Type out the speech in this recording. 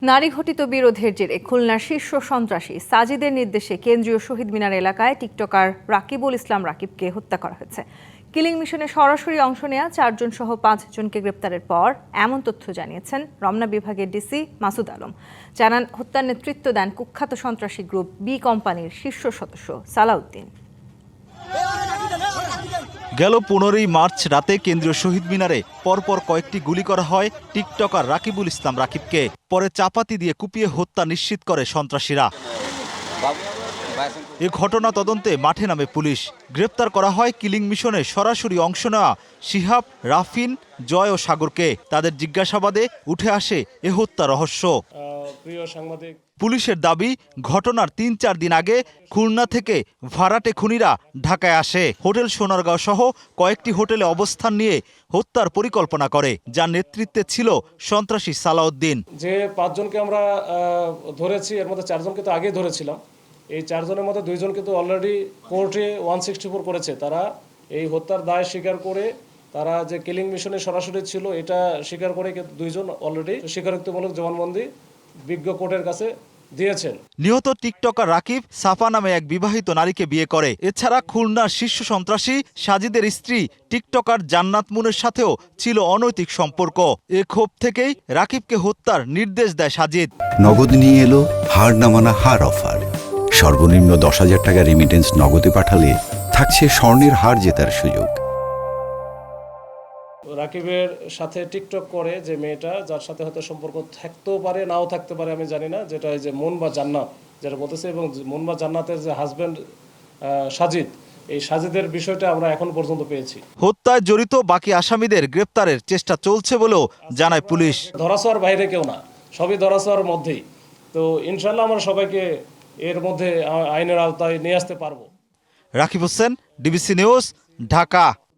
নারী ঘটিত বিরোধের জেরে খুলনার শীর্ষ সন্ত্রাসী সাজিদের নির্দেশে কেন্দ্রীয় শহীদ মিনার এলাকায় টিকটকার রাকিবুল ইসলাম রাকিবকে হত্যা করা হয়েছে। কিলিং মিশনে সরাসরি অংশ নেওয়া 4 জন সহ 5 জনকে গ্রেপ্তারের পর এমন তথ্য জানিয়েছেন রমনা বিভাগের ডিসি মাসুদ আলম। জানান, হত্যার নেতৃত্ব দেন কুখ্যাত সন্ত্রাসী গ্রুপ বি কোম্পানির শীর্ষ সদস্য সালাউদ্দিন। গেল 15ই মার্চ রাতে কেন্দ্রীয় শহীদ মিনারে পরপর কয়েকটি গুলি করা হয় টিকটকার রাকিবুল ইসলাম রাকিবকে। পরে চাপাতি দিয়ে কুপিয়ে হত্যা নিশ্চিত করে সন্ত্রাসীরা। এ ঘটনা তদন্তে মাঠে নামে পুলিশ। গ্রেপ্তার করা হয় কিলিং মিশনে সরাসরি অংশ নেওয়া শিহাব, রাফিন, জয় ও সাগরকে। তাদের জিজ্ঞাসাবাদে উঠে আসে এ হত্যা রহস্য। পুলিশের দাবি, ঘটনার 3-4 দিন আগে খুলনা থেকে ভাড়াটে খুনিরা ঢাকায় আসে। হোটেল সোনারগাঁও সহ কয়েকটি হোটেলে অবস্থান নিয়ে হত্যার পরিকল্পনা করে, যার নেতৃত্বে ছিল সন্ত্রাসী সালাউদ্দিন। যে 5 জনকে আমরা ধরেছি, এর মধ্যে 4 জনকে তো আগে ধরেছিলাম। এই 4 জনের মধ্যে 2 জন কিন্তু অলরেডি কোর্টে 164 করেছে। তারা এই হত্যার দায় স্বীকার করে, তারা যে কিলিং মিশনে সরাসরি ছিল এটা স্বীকার করে 2 জন অলরেডি স্বীকারোক্তিমূলক জবানবন্দি বিজ্ঞ কোর্টের কাছে দিয়েছেন। নিহত টিকটকার রাকিব সাফা নামে এক বিবাহিত নারীকে বিয়ে করে। এছাড়া খুলনার শীর্ষ সন্ত্রাসী সাজিদের স্ত্রী টিকটকার জান্নাত মুনের সাথেও ছিল অনৈতিক সম্পর্ক। এ ক্ষোভ থেকেই রাকিবকে হত্যার নির্দেশ দেয় সাজিদ। নগদ নিয়ে এলো হার না মানা হার অফার। সর্বনিম্ন 10,000 টাকা রেমিটেন্স নগদে পাঠালে থাকছে স্বর্ণের হার জেতার সুযোগ। রাকিবের সাথে টিকটক করে যে মেয়েটা, যার সাথে হয়তো সম্পর্ক থাকতেও পারে নাও থাকতে পারে, আমি জানি না, যেটা এই যে মন বা জান্নাত যেটা বলতেছে, এবং মন বা জান্নাতের যে হাজব্যান্ড সাজিদ, এই সাজিদের বিষয়টা আমরা এখন পর্যন্ত পেয়েছি। হত্যায় জড়িত বাকি আসামিদের গ্রেপ্তারের চেষ্টা চলছে বলেও জানায় পুলিশ। ধরাছোঁয়ার বাইরে কেউ না, সবই ধরাছোঁয়ার মধ্যেই। তো ইনশাল্লাহ আমরা সবাইকে এর মধ্যে আইনের আওতায় নিয়ে আসতে পারবো। Rakib Hossain, DBC news, Dhaka.